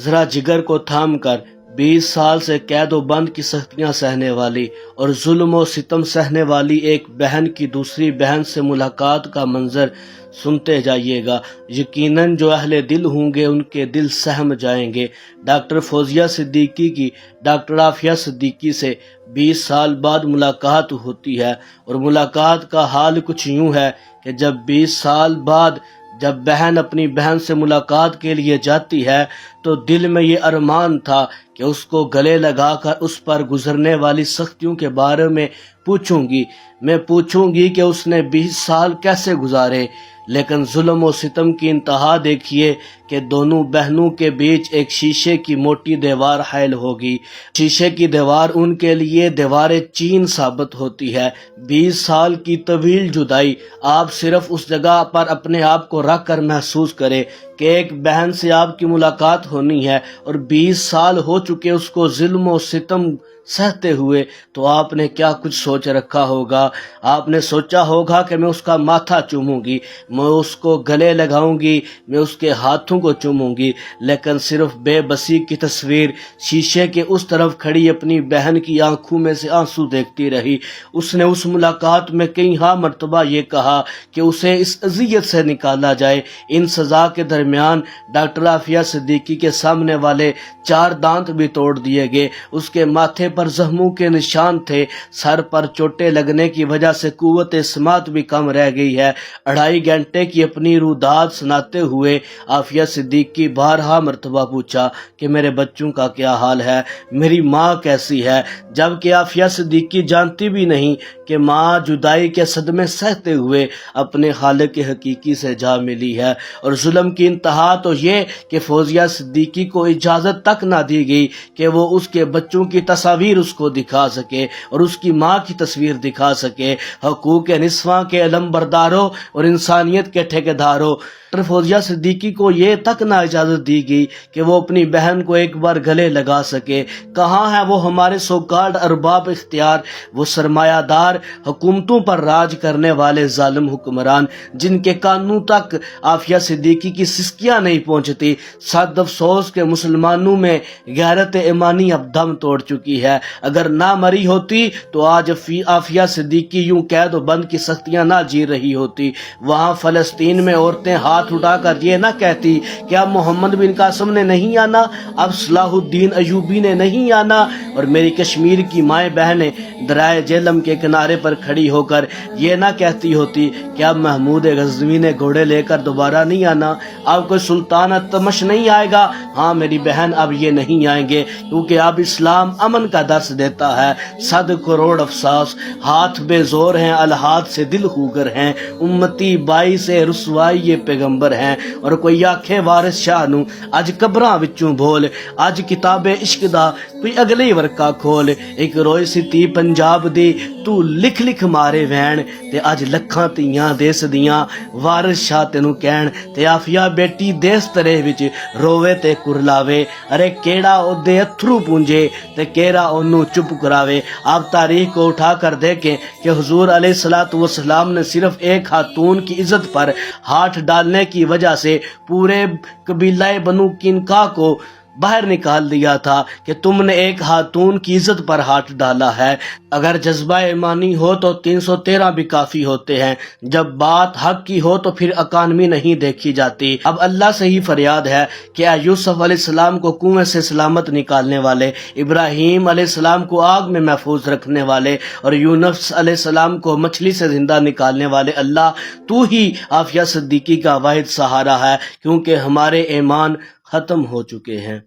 ذرا جگر کو تھام کر 20 سال سے قید و بند کی سختیاں سہنے والی اور ظلم و ستم سہنے والی ایک بہن کی دوسری بہن سے ملاقات کا منظر سنتے جائیے گا۔ یقیناً جو اہل دل ہوں گے ان کے دل سہم جائیں گے۔ ڈاکٹر فوزیہ صدیقی کی ڈاکٹر عافیہ صدیقی سے 20 سال بعد ملاقات ہوتی ہے، اور ملاقات کا حال کچھ یوں ہے کہ جب 20 سال بعد جب بہن اپنی بہن سے ملاقات کے لیے جاتی ہے تو دل میں یہ ارمان تھا کہ اس کو گلے لگا کر اس پر گزرنے والی سختیوں کے بارے میں پوچھوں گی کہ اس نے 20 سال کیسے گزارے، لیکن ظلم و ستم کی انتہا دیکھیے کہ دونوں بہنوں کے بیچ ایک شیشے کی موٹی دیوار حائل ہوگی۔ شیشے کی دیوار ان کے لیے دیوار چین ثابت ہوتی ہے۔ 20 سال کی طویل جدائی، آپ صرف اس جگہ پر اپنے آپ کو رکھ کر محسوس کریں کہ ایک بہن سے آپ کی ملاقات ہونی ہے اور 20 سال ہو چکے اس کو ظلم و ستم سہتے ہوئے، تو آپ نے کیا کچھ سوچ رکھا ہوگا۔ آپ نے سوچا ہوگا کہ میں اس کا ماتھا چوموں گی، میں اس کو گلے لگاؤں گی، میں اس کے ہاتھوں کو چوموں گی، لیکن صرف بے بسی کی تصویر شیشے کے اس طرف کھڑی اپنی بہن کی آنکھوں میں سے آنسو دیکھتی رہی۔ اس نے اس ملاقات میں کئی مرتبہ یہ کہا کہ اسے اس اذیت سے نکالا جائے۔ ان سزا کے درمیان ڈاکٹر عافیہ صدیقی کے سامنے والے 4 دانت بھی توڑ دیے گئے۔ اس کے ماتھے پر زخموں کے نشان تھے، سر پر چوٹیں لگنے کی وجہ سے قوت سماعت بھی کم رہ گئی ہے۔ 2.5 گھنٹے کی اپنی روداد سناتے ہوئے عافیہ صدیقی بارہا مرتبہ پوچھا کہ میرے بچوں کا کیا حال ہے، میری ماں کیسی ہے، جبکہ عافیہ صدیقی جانتی بھی نہیں کہ ماں جدائی کے صدمے سہتے ہوئے اپنے خالق حقیقی سے جا ملی ہے۔ اور ظلم کی انتہا تو یہ کہ فوزیہ صدیقی کو اجازت تک نہ دی گئی کہ وہ اس کے بچوں کی تصاویر اس کو دکھا سکے اور اس کی ماں کی تصویر دکھا سکے۔ حقوق نسواں کے علم برداروں اور انسانیت کے ٹھیکیداروں، ڈاکٹر فوزیہ صدیقی کو یہ تک نہ اجازت دی گئی کہ وہ اپنی بہن کو ایک بار گلے لگا سکے۔ کہاں ہے وہ ہمارے سوکالڈ ارباب اختیار، وہ سرمایہ دار حکومتوں پر راج کرنے والے ظالم حکمران جن کے کانوں تک عافیہ صدیقی کی سسکیاں نہیں پہنچتی؟ صد افسوس کہ مسلمانوں میں غیرت ایمانی اب دم توڑ چکی ہے۔ اگر نہ مری ہوتی تو آج عافیہ صدیقی یوں قید و بند کی سختیاں نہ جی رہی ہوتی۔ وہاں فلسطین میں عورتیں ہاتھ اٹھا کر یہ نہ کہتی کہ اب محمد بن قاسم نے نہیں آنا، اب صلاح الدین ایوبی نے نہیں آنا، اور میری کشمیر کی مائیں بہنیں دریائے جہلم کے کنارے پر کھڑی ہو کر یہ نہ کہتی ہوتی کہ اب محمود غزنوی نے گھوڑے لے کر دوبارہ نہیں آنا، اب کوئی سلطان التمش نہیں آئے گا۔ ہاں میری بہن، اب یہ نہیں آئیں گے، کیونکہ اب اسلام امن کا درس دیتا ہے۔ 100 کروڑ افسوس، ہاتھ بے زور ہیں، الہات سے دل خوگر ہیں، امتی بائی سے رسوائی یہ پیغمبر ہیں۔ اور کوئی آکھے وارث شاہ نو اج قبراں وچوں بول، اج کتاب عشق دا کوئی اگلی ورقہ کھول، ایک روئی سی تی پنجاب دی تو لکھ لکھ مارے وین، تے اج لکھاں تیاں دیس دیاں وارث شاہ تینوں کہن، تے عافیہ بیٹی دیس ترے وچ روے تے کرلاوے، ارے کیڑا او دے اتھرو پونجے تے کیڑا اونوں چپ کراوے۔ آپ تاریخ کو اٹھا کر دیکھیں کہ حضور علیہ السلام نے صرف ایک خاتون کی عزت پر ہاتھ ڈالنے کی وجہ سے پورے قبیلہ بنو قینقاع کو باہر نکال دیا تھا کہ تم نے ایک خاتون کی عزت پر ہاتھ ڈالا ہے۔ اگر جذبہ ایمانی ہو تو 313 بھی کافی ہوتے ہیں، جب بات حق کی ہو تو پھر اکانوی نہیں دیکھی جاتی۔ اب اللہ سے ہی فریاد ہے کہ یوسف علیہ السلام کو کنویں سے سلامت نکالنے والے، ابراہیم علیہ السلام کو آگ میں محفوظ رکھنے والے، اور یونس علیہ السلام کو مچھلی سے زندہ نکالنے والے اللہ، تو ہی عافیہ صدیقی کا واحد سہارا ہے، کیونکہ ہمارے ایمان ختم ہو چکے ہیں۔